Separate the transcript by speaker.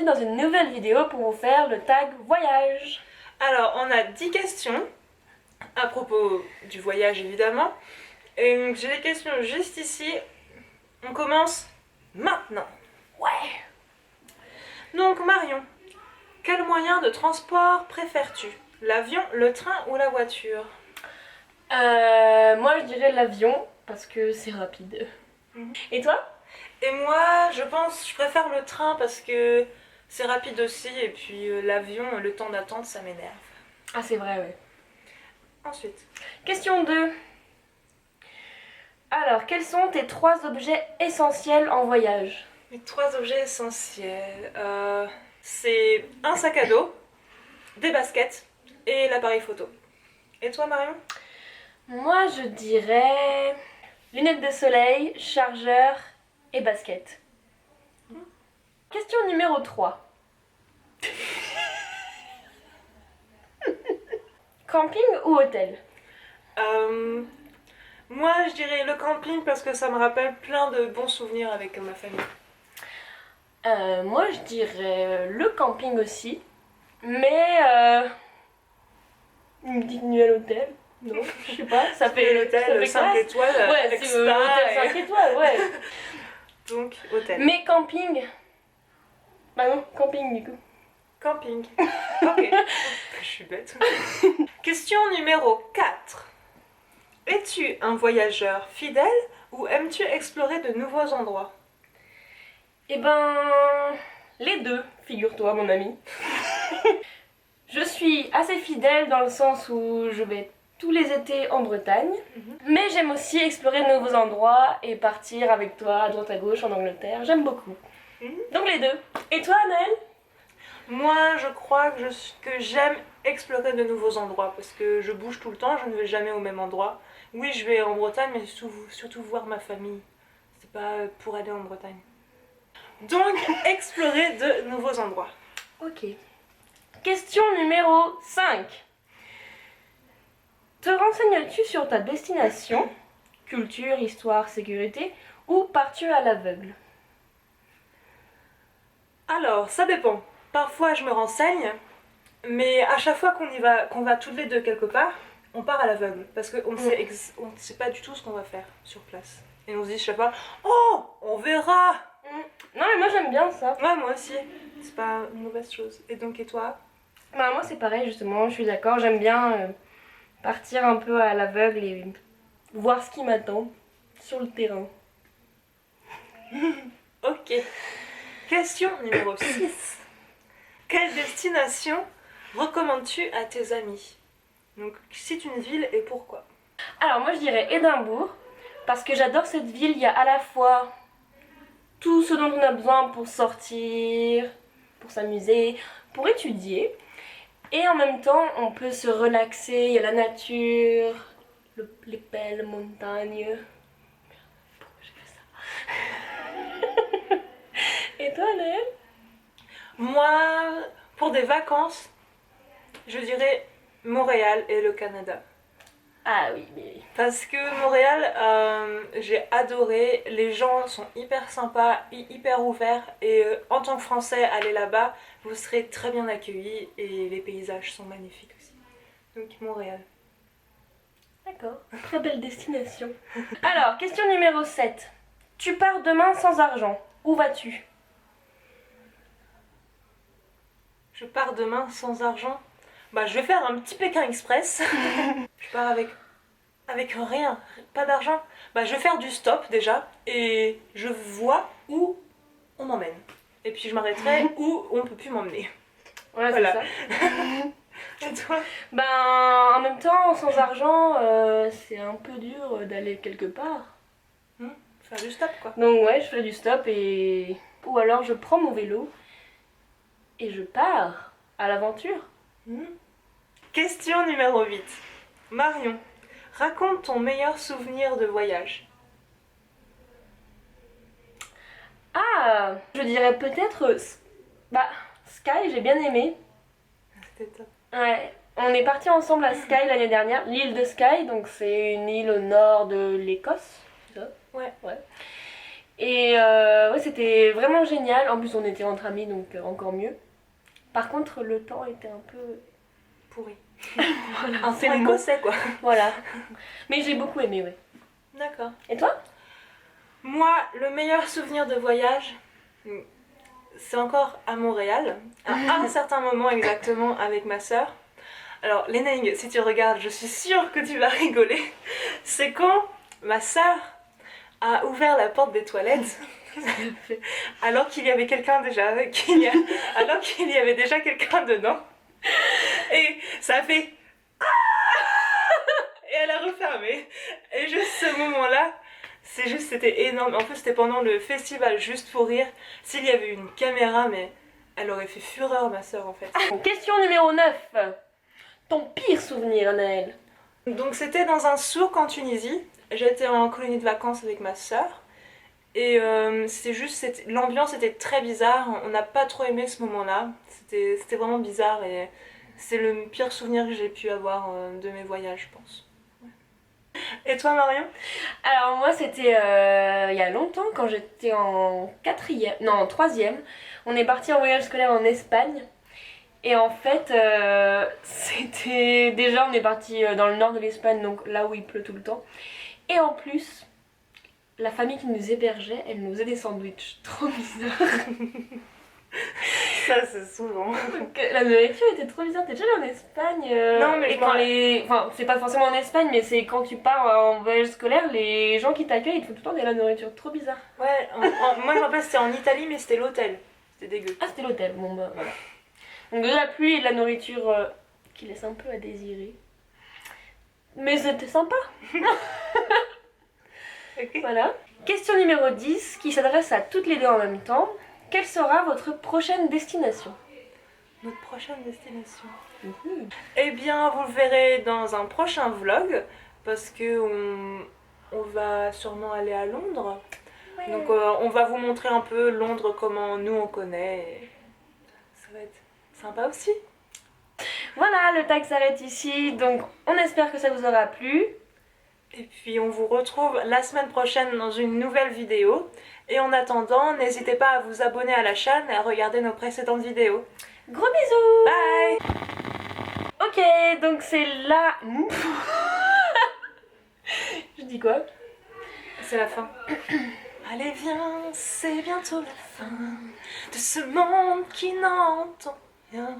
Speaker 1: aujourd'hui dans une nouvelle vidéo pour vous faire le tag voyage.
Speaker 2: Alors, on a 10 questions à propos du voyage évidemment. Et donc, j'ai les questions juste ici. On commence maintenant.
Speaker 1: Ouais.
Speaker 2: Donc Marion, quel moyen de transport préfères-tu? L'avion, le train ou la voiture?
Speaker 1: Moi je dirais l'avion parce que c'est rapide. Et toi?
Speaker 2: Et moi, je préfère le train parce que c'est rapide aussi. Et puis l'avion, le temps d'attente, ça m'énerve.
Speaker 1: Ah c'est vrai, ouais.
Speaker 2: Ensuite.
Speaker 1: Question 2. Alors, quels sont tes 3 objets essentiels en voyage?
Speaker 2: Mes 3 objets essentiels, c'est un sac à dos, des baskets et l'appareil photo. Et toi Marion?
Speaker 1: Moi je dirais lunettes de soleil, chargeur et basket. Question numéro 3. Camping ou hôtel?
Speaker 2: Moi je dirais le camping parce que ça me rappelle plein de bons souvenirs avec ma famille.
Speaker 1: Moi je dirais le camping aussi, mais une petite nuit à l'hôtel. Non, je sais pas, ça fait
Speaker 2: l'hôtel 5
Speaker 1: classe.
Speaker 2: étoiles
Speaker 1: Ouais,
Speaker 2: avec
Speaker 1: c'est
Speaker 2: spa
Speaker 1: hôtel 5 étoiles, ouais.
Speaker 2: Donc hôtel.
Speaker 1: Mais camping. Bah non, camping du coup.
Speaker 2: Camping. Ok. Je suis bête. Question numéro 4. Es-tu un voyageur fidèle ou aimes-tu explorer de nouveaux endroits?
Speaker 1: Eh ben, les deux, figure-toi mon ami. Je suis assez fidèle dans le sens où je vais tous les étés en Bretagne, mais j'aime aussi explorer de nouveaux endroits et partir avec toi à droite à gauche en Angleterre, j'aime beaucoup. Donc les deux. Et toi Anaëlle?
Speaker 2: Moi, je crois que j'aime explorer de nouveaux endroits parce que je bouge tout le temps, je ne vais jamais au même endroit. Oui, je vais en Bretagne, mais surtout voir ma famille. C'est pas pour aller en Bretagne. Donc, explorer de nouveaux endroits.
Speaker 1: Ok. Question numéro 5. Te renseignes-tu sur ta destination, culture, histoire, sécurité, ou pars-tu à l'aveugle?
Speaker 2: Alors, ça dépend. Parfois, je me renseigne, mais à chaque fois qu'on va toutes les deux quelque part, on part à l'aveugle parce qu'on ne sait pas du tout ce qu'on va faire sur place. Et on se dit chaque fois, oh, on verra.
Speaker 1: Non mais moi j'aime bien ça.
Speaker 2: Ouais, moi aussi. C'est pas une mauvaise chose. Et donc, et toi?
Speaker 1: Bah moi c'est pareil justement, je suis d'accord, j'aime bien partir un peu à l'aveugle et voir ce qui m'attend sur le terrain.
Speaker 2: Ok. Question numéro 6. Quelle destination recommandes-tu à tes amis? Donc, cite une ville et pourquoi?
Speaker 1: Alors moi je dirais Édimbourg, parce que j'adore cette ville, il y a à la fois tout ce dont on a besoin pour sortir, pour s'amuser, pour étudier, et en même temps on peut se relaxer, il y a la nature, les belles montagnes. Pourquoi j'ai fait ça? Et toi Anaëlle?
Speaker 2: Moi, pour des vacances, je dirais Montréal et le Canada.
Speaker 1: Ah oui, mais...
Speaker 2: Parce que Montréal, j'ai adoré, les gens sont hyper sympas, hyper ouverts et en tant que Français, aller là-bas, vous serez très bien accueillis et les paysages sont magnifiques aussi. Donc Montréal.
Speaker 1: D'accord, très belle destination. Alors, question numéro 7. Tu pars demain sans argent, où vas-tu?
Speaker 2: Je pars demain sans argent. Bah je vais faire un petit Pékin Express. Je pars avec rien, pas d'argent. Bah je vais faire du stop déjà et je vois où on m'emmène. Et puis je m'arrêterai où on peut plus m'emmener.
Speaker 1: Ouais,
Speaker 2: Voilà.
Speaker 1: c'est ça.
Speaker 2: Et toi?
Speaker 1: Ben, en même temps, sans argent, c'est un peu dur d'aller quelque part.
Speaker 2: Faire du stop quoi.
Speaker 1: Donc ouais, je fais du stop et... Ou alors je prends mon vélo et je pars à l'aventure.
Speaker 2: Question numéro 8. Marion, raconte ton meilleur souvenir de voyage.
Speaker 1: Ah, je dirais peut-être... Bah, Sky, j'ai bien aimé.
Speaker 2: C'était top.
Speaker 1: Ouais, on est partis ensemble à Skye l'année dernière, l'île de Skye, donc c'est une île au nord de l'Écosse, c'est ça?
Speaker 2: Ouais.
Speaker 1: Et ouais, c'était vraiment génial. En plus, on était entre amis, donc encore mieux. Par contre, le temps était un peu
Speaker 2: Pourri.
Speaker 1: voilà,
Speaker 2: Un
Speaker 1: c'est
Speaker 2: temps
Speaker 1: le mot.
Speaker 2: écossais, quoi.
Speaker 1: Voilà. Mais j'ai beaucoup aimé, ouais.
Speaker 2: D'accord.
Speaker 1: Et toi?
Speaker 2: Moi, le meilleur souvenir de voyage, c'est encore à Montréal, à un certain moment exactement avec ma sœur. Alors, Léneng, si tu regardes, je suis sûre que tu vas rigoler. C'est quand ma sœur a ouvert la porte des toilettes alors qu'il y avait quelqu'un déjà, alors qu'il y avait déjà quelqu'un dedans. Et ça a fait et elle a refermé. Et juste ce moment-là, c'était énorme. En plus, c'était pendant le festival Juste pour rire. S'il y avait eu une caméra, mais elle aurait fait fureur, ma soeur, en fait.
Speaker 1: Question numéro 9. Ton pire souvenir, Naël?
Speaker 2: Donc, c'était dans un souk en Tunisie. J'étais en colonie de vacances avec ma soeur. Et l'ambiance était très bizarre. On n'a pas trop aimé ce moment-là. C'était vraiment bizarre et c'est le pire souvenir que j'ai pu avoir de mes voyages, je pense. Et toi, Marion?
Speaker 1: Alors moi c'était il y a longtemps quand j'étais en quatrième, non en troisième, on est parti en voyage scolaire en Espagne et en fait c'était déjà on est parti dans le nord de l'Espagne donc là où il pleut tout le temps et en plus la famille qui nous hébergeait elle nous faisait des sandwichs trop bizarres.
Speaker 2: Ça, c'est souvent.
Speaker 1: Donc, la nourriture était trop bizarre. T'es déjà allé en Espagne
Speaker 2: Non, mais
Speaker 1: et quand les. Enfin, c'est pas forcément en Espagne, mais c'est quand tu pars en voyage scolaire, les gens qui t'accueillent, ils te font tout le temps de la nourriture trop bizarre.
Speaker 2: Ouais, moi je me rappelle c'était en Italie, mais c'était l'hôtel. C'était dégueu.
Speaker 1: Ah, c'était l'hôtel. Bon, bah voilà. Donc, de la pluie et de la nourriture qui laisse un peu à désirer. Mais c'était sympa.
Speaker 2: Ok.
Speaker 1: Voilà. Question numéro 10 qui s'adresse à toutes les deux en même temps. Quelle sera votre prochaine destination?
Speaker 2: Notre prochaine destination.
Speaker 1: Mhm.
Speaker 2: Eh bien, vous le verrez dans un prochain vlog, parce que on va sûrement aller à Londres.
Speaker 1: Ouais.
Speaker 2: Donc, on va vous montrer un peu Londres, comment nous on connaît. Et ça va être sympa aussi.
Speaker 1: Voilà, le tag s'arrête ici. Donc, on espère que ça vous aura plu.
Speaker 2: Et puis, on vous retrouve la semaine prochaine dans une nouvelle vidéo. Et en attendant, n'hésitez pas à vous abonner à la chaîne et à regarder nos précédentes vidéos.
Speaker 1: Gros bisous!
Speaker 2: Bye!
Speaker 1: Ok, donc c'est là. Je dis quoi?
Speaker 2: C'est la fin. Allez viens, c'est bientôt la fin de ce monde qui n'entend rien.